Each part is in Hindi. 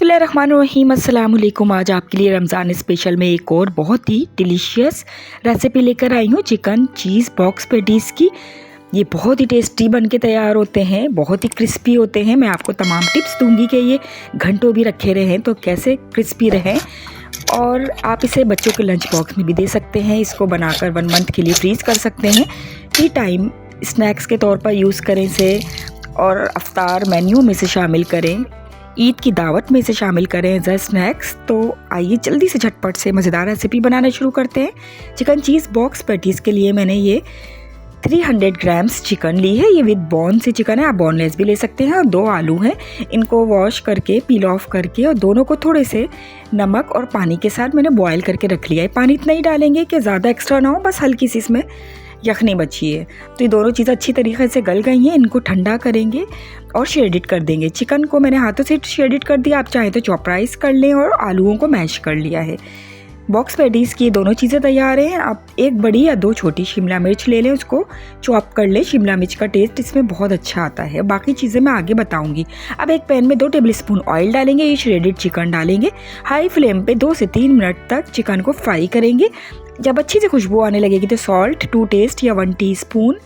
बिस्मिल्लाहिर्रहमानिर्रहीम, अस्सलाम वालेकुम। आज आपके लिए रमज़ान स्पेशल में एक और बहुत ही डिलीशियस रेसिपी लेकर आई हूँ चिकन चीज़ बॉक्स पैटीज़ की। ये बहुत ही टेस्टी बन के तैयार होते हैं, बहुत ही क्रिस्पी होते हैं। मैं आपको तमाम टिप्स दूंगी कि ये घंटों भी रखे रहें तो कैसे क्रिस्पी रहें। और आप इसे बच्चों के लंच बॉक्स में भी दे सकते हैं। इसको बनाकर 1 मंथ के लिए फ्रीज़ कर सकते हैं। टी टाइम स्नैक्स के तौर पर यूज़ करें इसे, और अफ्तार मेन्यू में से शामिल करें, ईद की दावत में से शामिल करें एज अ स्नैक्स। तो आइए जल्दी से झटपट से मज़ेदार रेसिपी बनाना शुरू करते हैं। चिकन चीज़ बॉक्स पैटीज़ के लिए मैंने ये 300 ग्राम्स चिकन ली है। ये विद बोन से चिकन है, आप बोनलेस भी ले सकते हैं। और 2 आलू हैं, इनको वॉश करके पील ऑफ करके और दोनों को थोड़े से नमक और पानी के साथ मैंने बॉयल करके रख लिया है। पानी इतना ही डालेंगे कि ज़्यादा एक्स्ट्रा ना हो, बस हल्की सी इसमें यखनी बची है। तो ये दोनों चीज़ें अच्छी तरीके से गल गई हैं। इनको ठंडा करेंगे और शेडिट कर देंगे। चिकन को मैंने हाथों से शेडिट कर दिया, आप चाहें तो चॉपराइज कर लें, और आलूओं को मैश कर लिया है। बॉक्स पैटीज़ की दोनों चीज़ें तैयार हैं। आप 1 बड़ी या 2 छोटी शिमला मिर्च ले लें, उसको चॉप कर लें। शिमला मिर्च का टेस्ट इसमें बहुत अच्छा आता है। बाकी चीज़ें मैं आगे बताऊंगी। अब एक पैन में 2 टेबलस्पून ऑयल डालेंगे, ये श्रेडेड चिकन डालेंगे। हाई फ्लेम पे 2 से 3 मिनट तक चिकन को फ्राई करेंगे। जब अच्छी से खुशबू आने लगेगी तो सॉल्ट 2 टेस्ट या 1 टीस्पून,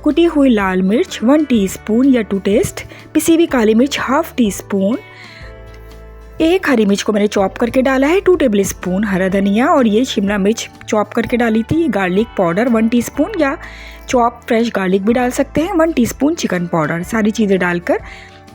कुटी हुई लाल मिर्च 1 टीस्पून या 2 टेस्ट, पिसी हुई काली मिर्च 1/2 टीस्पून, 1 हरी मिर्च को मैंने चॉप करके डाला है, 2 टेबलस्पून हरा धनिया, और ये शिमला मिर्च चॉप करके डाली थी। गार्लिक पाउडर 1 टीस्पून या चॉप फ्रेश गार्लिक भी डाल सकते हैं, 1 टीस्पून चिकन पाउडर। सारी चीज़ें डालकर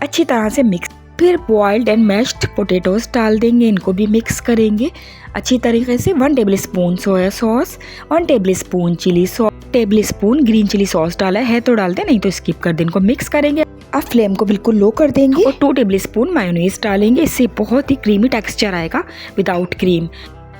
अच्छी तरह से मिक्स। फिर बॉइल्ड एंड मैश्ड पोटैटोज डाल देंगे, इनको भी मिक्स करेंगे अच्छी तरीके से। 1 tablespoon soya sauce, 1 tablespoon chilli sauce, tablespoon green chilli sauce डाला है तो डाल दें, नहीं तो स्किप कर दें। इनको मिक्स करेंगे। अब फ्लेम को बिल्कुल लो कर देंगे और 2 टेबलस्पून मायोनीज डालेंगे। इससे बहुत ही क्रीमी टेक्सचर आएगा विदाउट क्रीम।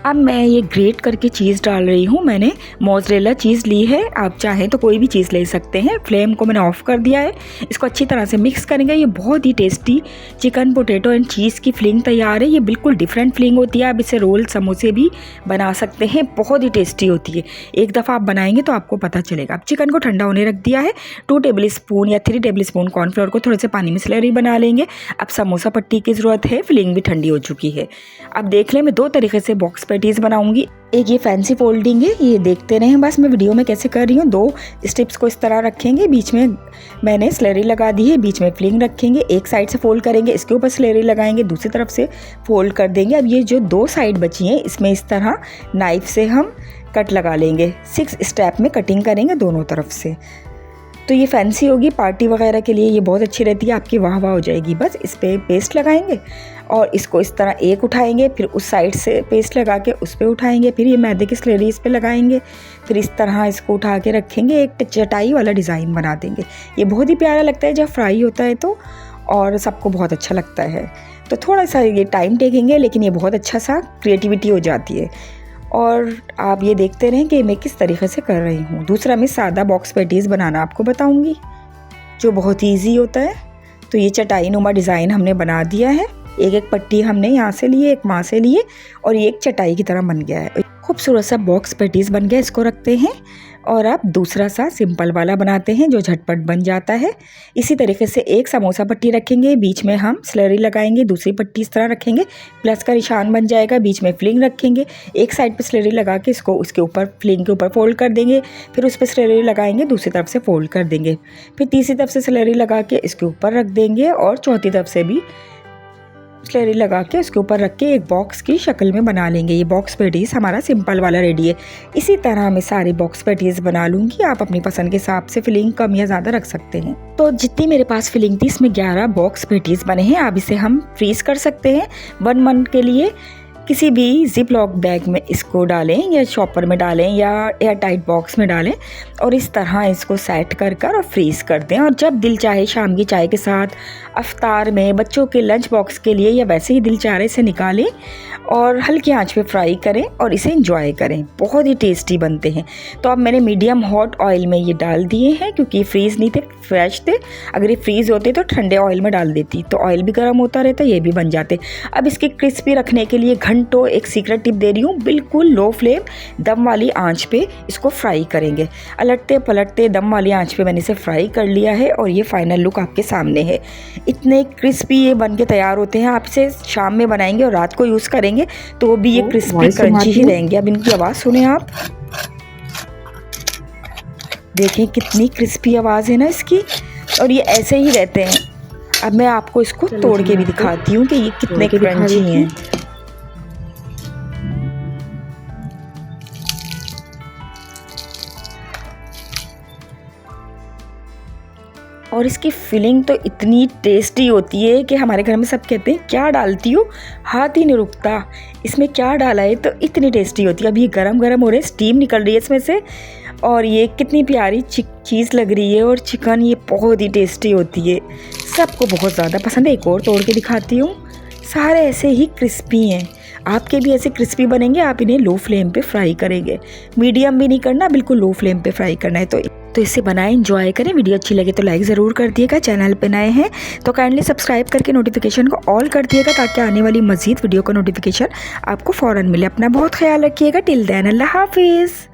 अब मैं ये ग्रेट करके चीज़ डाल रही हूँ। मैंने मोज़रेला चीज़ ली है, आप चाहें तो कोई भी चीज़ ले सकते हैं। फ्लेम को मैंने ऑफ कर दिया है। इसको अच्छी तरह से मिक्स करेंगे। ये बहुत ही tasty chicken potato and cheese की फिलिंग तैयार है। ये बिल्कुल डिफरेंट फिलिंग होती है। आप इसे रोल समोसे भी बना सकते हैं, बहुत ही टेस्टी होती है। एक दफ़ा आप बनाएंगे तो आपको पता चलेगा। अब चिकन को ठंडा होने रख दिया है। 2 टेबलस्पून या 3 टेबलस्पून कॉर्नफ्लोर को थोड़े से पानी में स्लरी बना लेंगे। अब समोसा पट्टी की ज़रूरत है, फिलिंग भी ठंडी हो चुकी है। अब देख लें, मैं 2 तरीके से बॉक्स पैटीज़ बनाऊंगी। एक ये फैंसी फोल्डिंग है, ये देखते रहें बस मैं वीडियो में कैसे कर रही हूँ। 2 स्ट्रिप्स को इस तरह रखेंगे, बीच में मैंने स्लरी लगा दी है, बीच में फिलिंग रखेंगे। एक साइड से फोल्ड करेंगे, इसके ऊपर स्लरी लगाएंगे, दूसरी तरफ से फोल्ड कर देंगे। अब ये जो 2 साइड बची हैं, इसमें इस तरह नाइफ से हम कट लगा लेंगे। 6 स्टेप में कटिंग करेंगे दोनों तरफ से। तो ये फैंसी होगी, पार्टी वगैरह के लिए ये बहुत अच्छी रहती है, आपकी वाह वाह हो जाएगी। बस इस पर पेस्ट लगाएंगे और इसको इस तरह एक उठाएंगे, फिर उस साइड से पेस्ट लगा के उस पर उठाएंगे, फिर ये मैदे की स्लरी इस पर लगाएंगे, फिर इस तरह इसको उठा के रखेंगे। एक चटाई वाला डिज़ाइन बना देंगे। ये बहुत ही प्यारा लगता है जब फ्राई होता है तो, और सबको बहुत अच्छा लगता है। तो थोड़ा सा ये टाइम टेकेंगे, लेकिन ये बहुत अच्छा सा क्रिएटिविटी हो जाती है। और आप ये देखते रहें कि मैं किस तरीके से कर रही हूँ। दूसरा मैं सादा बॉक्स पैटीज़ बनाना आपको बताऊँगी, जो बहुत ही ईजी होता है। तो ये चटाई नुमा डिज़ाइन हमने बना दिया है। एक पट्टी हमने यहाँ से लिए, एक वहाँ से लिए, और ये एक चटाई की तरह बन गया है। खूबसूरत सा बॉक्स पैटीज़ बन गया। इसको रखते हैं और अब दूसरा सा सिंपल वाला बनाते हैं जो झटपट बन जाता है। इसी तरीके से एक समोसा पट्टी रखेंगे, बीच में हम स्लरी लगाएंगे, दूसरी पट्टी इस तरह रखेंगे, प्लस का निशान बन जाएगा, बीच में फिलिंग रखेंगे। एक साइड पे स्लरी लगा के इसको उसके ऊपर फिलिंग के ऊपर फोल्ड कर देंगे, फिर उस पर स्लरी लगाएंगे, दूसरी तरफ से फोल्ड कर देंगे, फिर तीसरी तरफ से स्लरी लगा के इसके ऊपर रख देंगे, और चौथी तरफ से भी स्लरी लगा के उसके ऊपर रख के एक बॉक्स की शक्ल में बना लेंगे। ये बॉक्स पैटीज़ हमारा सिंपल वाला रेडी है। इसी तरह मैं सारे बॉक्स पैटीज़ बना लूँगी। आप अपनी पसंद के हिसाब से फिलिंग कम या ज़्यादा रख सकते हैं। तो जितनी मेरे पास फिलिंग थी, इसमें 11 बॉक्स पैटीज़ बने हैं। अब इसे हम फ्रीज़ कर सकते हैं 1 मंथ के लिए। किसी भी जिप लॉक बैग में इसको डालें, या शॉपर में डालें, या एयर टाइट बॉक्स में डालें, और इस तरह इसको सेट कर कर और फ्रीज़ कर दें। और जब दिल चाहे शाम की चाय के साथ, अफ्तार में, बच्चों के लंच बॉक्स के लिए, या वैसे ही दिल चाहे से निकालें और हल्की आंच पे फ्राई करें और इसे एंजॉय करें। बहुत ही टेस्टी बनते हैं। तो अब मैंने मीडियम हॉट ऑयल में ये डाल दिए हैं, क्योंकि फ्रीज़ नहीं थे, फ्रेश थे। अगर ये फ्रीज़ होते तो ठंडे ऑयल में डाल देती, तो ऑयल भी गर्म होता रहता, ये भी बन जाते। अब इसके क्रिस्पी रखने के लिए घंटों एक सीक्रेट टिप दे रही हूँ, बिल्कुल लो फ्लेम दम वाली आंच पे इसको फ्राई करेंगे। अलटते पलटते दम वाली आंच पे मैंने इसे फ्राई कर लिया है और ये फाइनल लुक आपके सामने है। इतने क्रिस्पी ये बन के तैयार होते हैं। आप इसे शाम में बनाएंगे और रात को यूज़ करेंगे तो भी ये क्रिस्पी क्रंची ही रहेंगे। अब इनकी आवाज़ सुने आप, देखें कितनी क्रिस्पी आवाज़ है ना इसकी, और ये ऐसे ही रहते हैं। अब मैं आपको इसको तोड़ के भी दिखाती हूँ कि ये कितने क्रंची हैं। और इसकी फिलिंग तो इतनी टेस्टी होती है कि हमारे घर में सब कहते हैं क्या डालती हो, हाथ ही नहीं रुकता, इसमें क्या डाला है, तो इतनी टेस्टी होती है। अब ये गरम गरम हो रहे हैं, स्टीम निकल रही है इसमें से, और ये कितनी प्यारी चीज़ लग रही है। और चिकन ये बहुत ही टेस्टी होती है, सबको बहुत ज़्यादा पसंद है। एक और तोड़ के दिखाती हूँ, सारे ऐसे ही क्रिस्पी हैं। आपके भी ऐसे क्रिस्पी बनेंगे। आप इन्हें लो फ्लेम पे फ्राई करेंगे, मीडियम भी नहीं करना, बिल्कुल लो फ्लेम पे फ्राई करना है। तो इसे बनाएं, एंजॉय करें। वीडियो अच्छी लगे तो लाइक ज़रूर कर दिएगा। चैनल पे नए हैं तो काइंडली सब्सक्राइब करके नोटिफिकेशन को ऑल कर दिएगा ताकि आने वाली मज़ीद वीडियो का नोटिफिकेशन आपको फ़ौरन मिले। अपना बहुत ख्याल रखिएगा। टिल देन अल्लाह हाफिज़।